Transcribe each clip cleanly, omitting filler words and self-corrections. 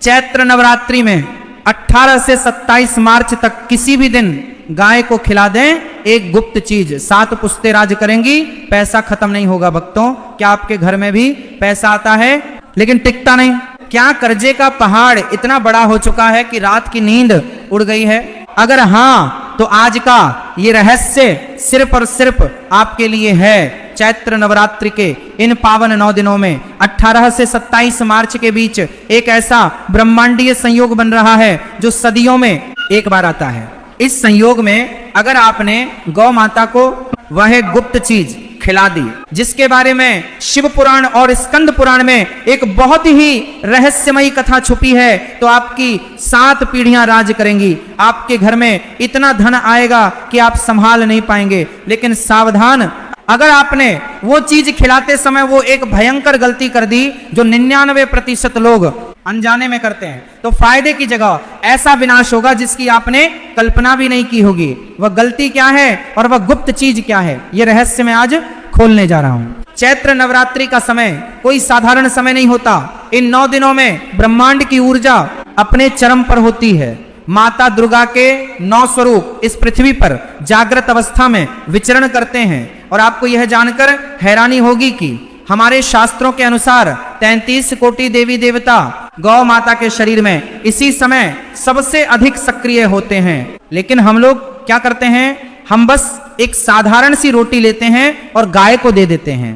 चैत्र नवरात्रि में 18 से 27 मार्च तक किसी भी दिन गाय को खिला दें, एक गुप्त चीज 7 पुश्तें राज करेंगी, पैसा खत्म नहीं होगा। भक्तों, क्या आपके घर में भी पैसा आता है लेकिन टिकता नहीं? क्या कर्जे का पहाड़ इतना बड़ा हो चुका है कि रात की नींद उड़ गई है? अगर हाँ, तो आज का ये रहस्य सिर्फ और सिर्फ आपके लिए है। चैत्र नवरात्रि के इन पावन 9 दिनों में 18 से 27 मार्च के बीच एक ऐसा ब्रह्मांडीय संयोग बन रहा है जो सदियों में एक बार आता है। इस संयोग में अगर आपने गौ माता को वह गुप्त चीज खिला दी, जिसके बारे में शिव पुराण और स्कंद पुराण में एक बहुत ही रहस्यमयी कथा छुपी है, तो आपकी 7 पीढ़ियां राज करेंगी। आपके घर में इतना धन आएगा कि आप संभाल नहीं पाएंगे। लेकिन सावधान, अगर आपने वो चीज खिलाते समय वो एक भयंकर गलती कर दी जो 99% लोग अनजाने में करते हैं, तो फायदे की जगह ऐसा विनाश होगा जिसकी आपने कल्पना भी नहीं की होगी। वह गलती क्या है और वह गुप्त चीज क्या है, यह रहस्य मैं आज खोलने जा रहा हूं। चैत्र नवरात्रि का समय कोई साधारण समय नहीं होता। इन 9 दिनों में ब्रह्मांड की ऊर्जा अपने चरम पर होती है। माता दुर्गा के 9 स्वरूप इस पृथ्वी पर जागृत अवस्था में विचरण करते हैं। और आपको यह जानकर हैरानी होगी कि हमारे शास्त्रों के अनुसार 33 कोटि देवी देवता गौ माता के शरीर में इसी समय सबसे अधिक सक्रिय होते हैं। लेकिन हम लोग क्या करते हैं? हम बस एक साधारण सी रोटी लेते हैं और गाय को दे देते हैं।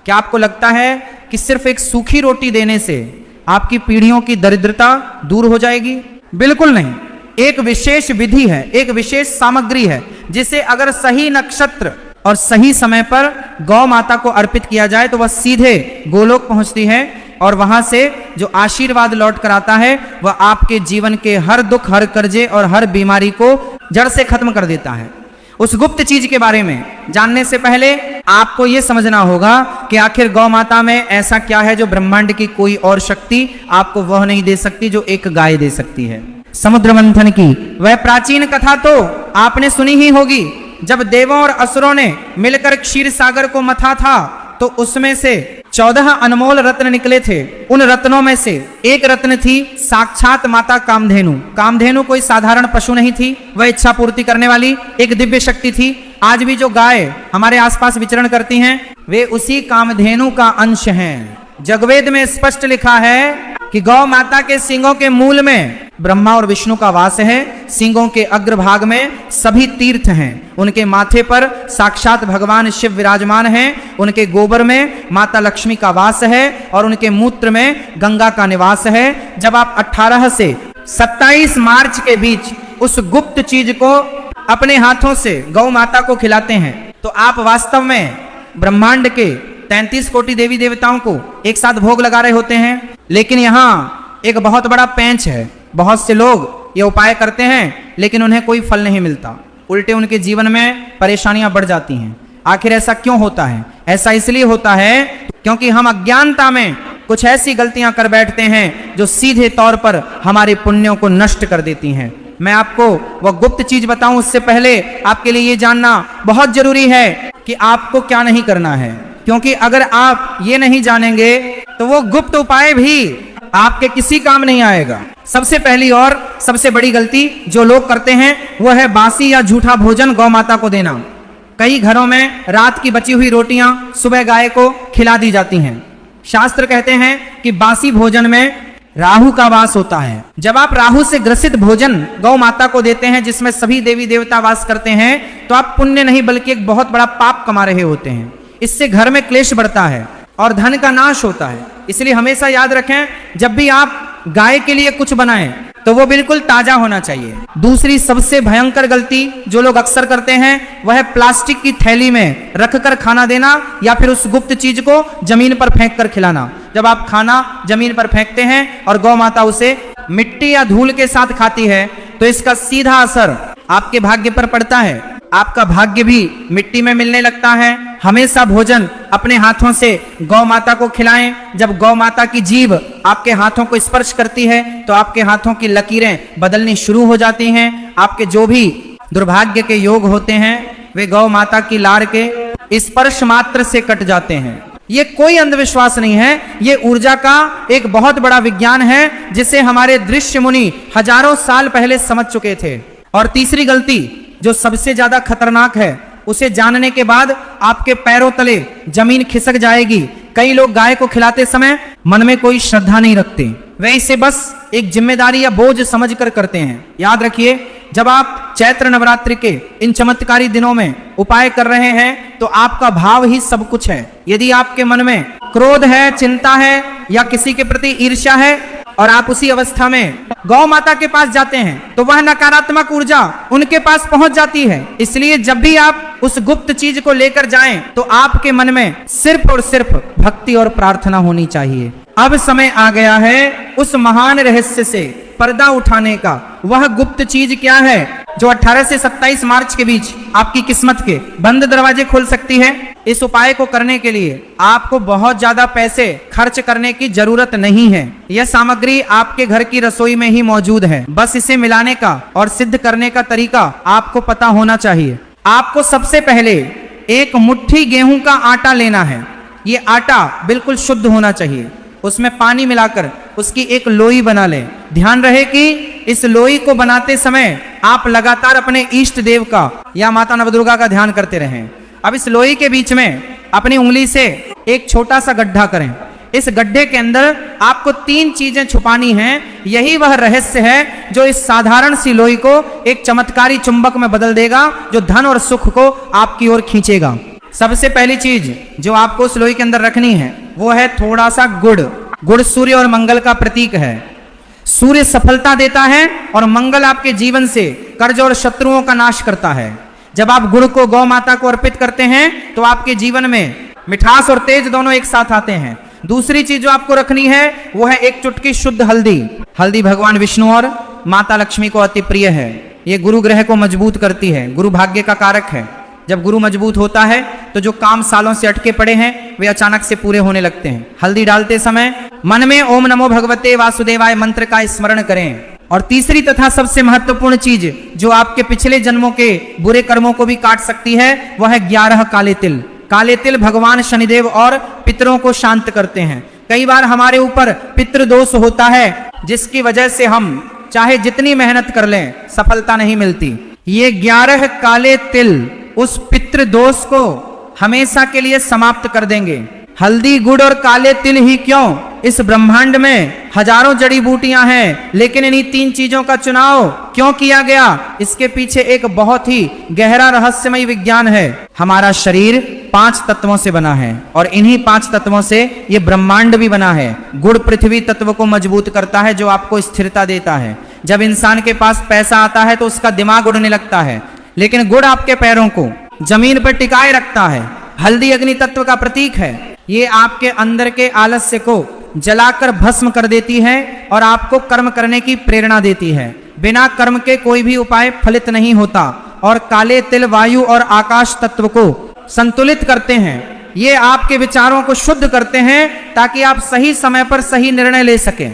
क्या आपको लगता है कि सिर्फ एक सूखी रोटी देने से आपकी पीढ़ियों की दरिद्रता दूर हो जाएगी? बिल्कुल नहीं। एक विशेष विधि है, एक विशेष सामग्री है, जिसे अगर सही नक्षत्र और सही समय पर गौ माता को अर्पित किया जाए तो वह सीधे गोलोक पहुंचती है और वहां से जो आशीर्वाद लौट कर आता है वह आपके जीवन के हर दुख, हर कर्जे और हर बीमारी को जड़ से खत्म कर देता है। उस गुप्त चीज के बारे में जानने से पहले आपको यह समझना होगा कि आखिर गौ माता में ऐसा क्या है जो ब्रह्मांड की कोई और शक्ति आपको वह नहीं दे सकती जो एक गाय दे सकती है। समुद्र मंथन की वह प्राचीन कथा तो आपने सुनी ही होगी। जब देवों और असुरों ने मिलकर क्षीर सागर को मथा था तो उसमें से 14 अनमोल रत्न निकले थे। उन रत्नों में से एक रत्न थी साक्षात माता कामधेनु। कामधेनु कोई साधारण पशु नहीं थी, वह इच्छा पूर्ति करने वाली एक दिव्य शक्ति थी। आज भी जो गाय हमारे आसपास विचरण करती हैं वे उसी कामधेनु का अंश हैं। जगवेद में स्पष्ट लिखा है कि गौ माता के सींगों के मूल में ब्रह्मा और विष्णु का वास है। सींगों के अग्रभाग में सभी तीर्थ हैं। उनके माथे पर साक्षात भगवान शिव विराजमान हैं। उनके गोबर में माता लक्ष्मी का वास है और उनके मूत्र में गंगा का निवास है। जब आप 18 से 27 मार्च के बीच उस गुप्त चीज को अपने हाथों से गौ माता को खिलाते हैं तो आप वास्तव में ब्रह्मांड के 33 कोटि देवी देवताओं को एक साथ भोग लगा रहे होते हैं। लेकिन यहाँ एक बहुत बड़ा पेंच है। बहुत से लोग ये उपाय करते हैं लेकिन उन्हें कोई फल नहीं मिलता, उल्टे उनके जीवन में परेशानियां बढ़ जाती हैं। आखिर ऐसा क्यों होता है? ऐसा इसलिए होता है क्योंकि हम अज्ञानता में कुछ ऐसी गलतियां कर बैठते हैं जो सीधे तौर पर हमारे पुण्यों को नष्ट कर देती हैं। मैं आपको वह गुप्त चीज बताऊं उससे पहले आपके लिए ये जानना बहुत जरूरी है कि आपको क्या नहीं करना है, क्योंकि अगर आप ये नहीं जानेंगे तो वो गुप्त उपाय भी आपके किसी काम नहीं आएगा। सबसे पहली और सबसे बड़ी गलती जो लोग करते हैं वो है बासी या झूठा भोजन गौ माता को देना। कई घरों में रात की बची हुई रोटियां सुबह गाय को खिला दी जाती हैं। शास्त्र कहते हैं कि बासी भोजन में राहु का वास होता है। जब आप राहु से ग्रसित भोजन गौ माता को देते हैं जिसमें सभी देवी देवता वास करते हैं तो आप पुण्य नहीं बल्कि एक बहुत बड़ा पाप कमा रहे होते हैं। इससे घर में क्लेश बढ़ता है और धन का नाश होता है। इसलिए हमेशा याद रखें, जब भी आप गाय के लिए कुछ बनाएं तो वो बिल्कुल ताजा होना चाहिए। दूसरी सबसे भयंकर गलती जो लोग अक्सर करते हैं वह है प्लास्टिक की थैली में रखकर खाना देना या फिर उस गुप्त चीज को जमीन पर फेंक कर खिलाना। जब आप खाना जमीन पर फेंकते हैं और गौ माता उसे मिट्टी या धूल के साथ खाती है तो इसका सीधा असर आपके भाग्य पर पड़ता है। आपका भाग्य भी मिट्टी में मिलने लगता है। हमेशा भोजन अपने हाथों से गौ माता को खिलाएं। जब गौ माता की जीभ आपके हाथों को स्पर्श करती है तो आपके हाथों की लकीरें बदलनी शुरू हो जाती हैं। आपके जो भी दुर्भाग्य के योग होते हैं वे गौ माता की लार के स्पर्श मात्र से कट जाते हैं। ये कोई अंधविश्वास नहीं है, ये ऊर्जा का एक बहुत बड़ा विज्ञान है जिसे हमारे दृश्य मुनि हजारों साल पहले समझ चुके थे। और तीसरी गलती जो सबसे ज्यादा खतरनाक है, उसे जानने के बाद आपके पैरों तले जमीन खिसक जाएगी। कई लोग गाय को खिलाते समय मन में कोई श्रद्धा नहीं रखते, वे इसे बस एक जिम्मेदारी या बोझ समझकर करते हैं। याद रखिए, जब आप चैत्र नवरात्रि के इन चमत्कारी दिनों में उपाय कर रहे हैं तो आपका भाव ही सब कुछ है। यदि आपके मन में क्रोध है, चिंता है या किसी के प्रति ईर्ष्या है और आप उसी अवस्था में गौ माता के पास जाते हैं तो वह नकारात्मक ऊर्जा उनके पास पहुंच जाती है। इसलिए जब भी आप उस गुप्त चीज को लेकर जाएं तो आपके मन में सिर्फ और सिर्फ भक्ति और प्रार्थना होनी चाहिए। अब समय आ गया है उस महान रहस्य से पर्दा उठाने का। वह गुप्त चीज क्या है जो 18 से 27 मार्च के बीच आपकी किस्मत के बंद दरवाजे खोल सकती है? इस उपाय को करने के लिए आपको बहुत ज्यादा पैसे खर्च करने की जरूरत नहीं है। यह सामग्री आपके घर की रसोई में ही मौजूद है, बस इसे मिलाने का और सिद्ध करने का तरीका आपको पता होना चाहिए। आपको सबसे पहले एक मुट्ठी गेहूं का आटा लेना है। ये आटा बिल्कुल शुद्ध होना चाहिए। उसमें पानी मिलाकर उसकी एक लोई बना लें। ध्यान रहे कि इस लोई को बनाते समय आप लगातार अपने इष्ट देव का या माता नवदुर्गा का ध्यान करते रहें। अब इस लोई के बीच में अपनी उंगली से एक छोटा सा गड्ढा करें। इस गड्ढे के अंदर आपको 3 चीजें छुपानी हैं। यही वह रहस्य है जो इस साधारण सी लोई को एक चमत्कारी चुंबक में बदल देगा, जो धन और सुख को आपकी ओर खींचेगा। सबसे पहली चीज जो आपको उस लोई के अंदर रखनी है वो है थोड़ा सा गुड़। गुड़ सूर्य और मंगल का प्रतीक है। सूर्य सफलता देता है और मंगल आपके जीवन से कर्ज और शत्रुओं का नाश करता है। जब आप गुड़ को गौ माता को अर्पित करते हैं तो आपके जीवन में मिठास और तेज दोनों एक साथ आते हैं। दूसरी चीज जो आपको रखनी है वो है एक चुटकी शुद्ध हल्दी। हल्दी भगवान विष्णु और माता लक्ष्मी को अति प्रिय है। ये गुरु ग्रह को मजबूत करती है, गुरु भाग्य का कारक है। जब गुरु मजबूत होता है तो जो काम सालों से अटके पड़े हैं वे अचानक से पूरे होने लगते हैं। हल्दी डालते समय मन में ओम नमो भगवते वासुदेवाय मंत्र का स्मरण करें। और तीसरी तथा सबसे महत्वपूर्ण चीज जो आपके पिछले जन्मों के बुरे कर्मों को भी काट सकती है वह है 11 काले तिल। काले तिल भगवान शनिदेव और पितरों को शांत करते हैं। कई बार हमारे ऊपर पितृदोष होता है जिसकी वजह से हम चाहे जितनी मेहनत कर लें सफलता नहीं मिलती। ये 11 काले तिल उस पितृ दोष को हमेशा के लिए समाप्त कर देंगे। हल्दी, गुड़ और काले तिल ही क्यों, इस ब्रह्मांड में हजारों जड़ी बूटियां हैं, लेकिन इन्हीं 3 चीजों का चुनाव क्यों किया गया? इसके पीछे एक बहुत ही गहरा रहस्यमय विज्ञान है। हमारा शरीर 5 तत्वों से बना है और इन्हीं 5 तत्वों से ये ब्रह्मांड भी बना है। गुड़ पृथ्वी तत्व को मजबूत करता है जो आपको स्थिरता देता है। जब इंसान के पास पैसा आता है तो उसका दिमाग उड़ने लगता है, लेकिन गुड़ आपके पैरों को जमीन पर टिकाए रखता है। हल्दी अग्नि तत्व का प्रतीक है। ये आपके अंदर के आलस्य को जलाकर भस्म कर देती है और आपको कर्म करने की प्रेरणा देती है। बिना कर्म के कोई भी उपाय फलित नहीं होता। और काले तिल वायु और आकाश तत्व को संतुलित करते हैं। ये आपके विचारों को शुद्ध करते हैं ताकि आप सही समय पर सही निर्णय ले सकें।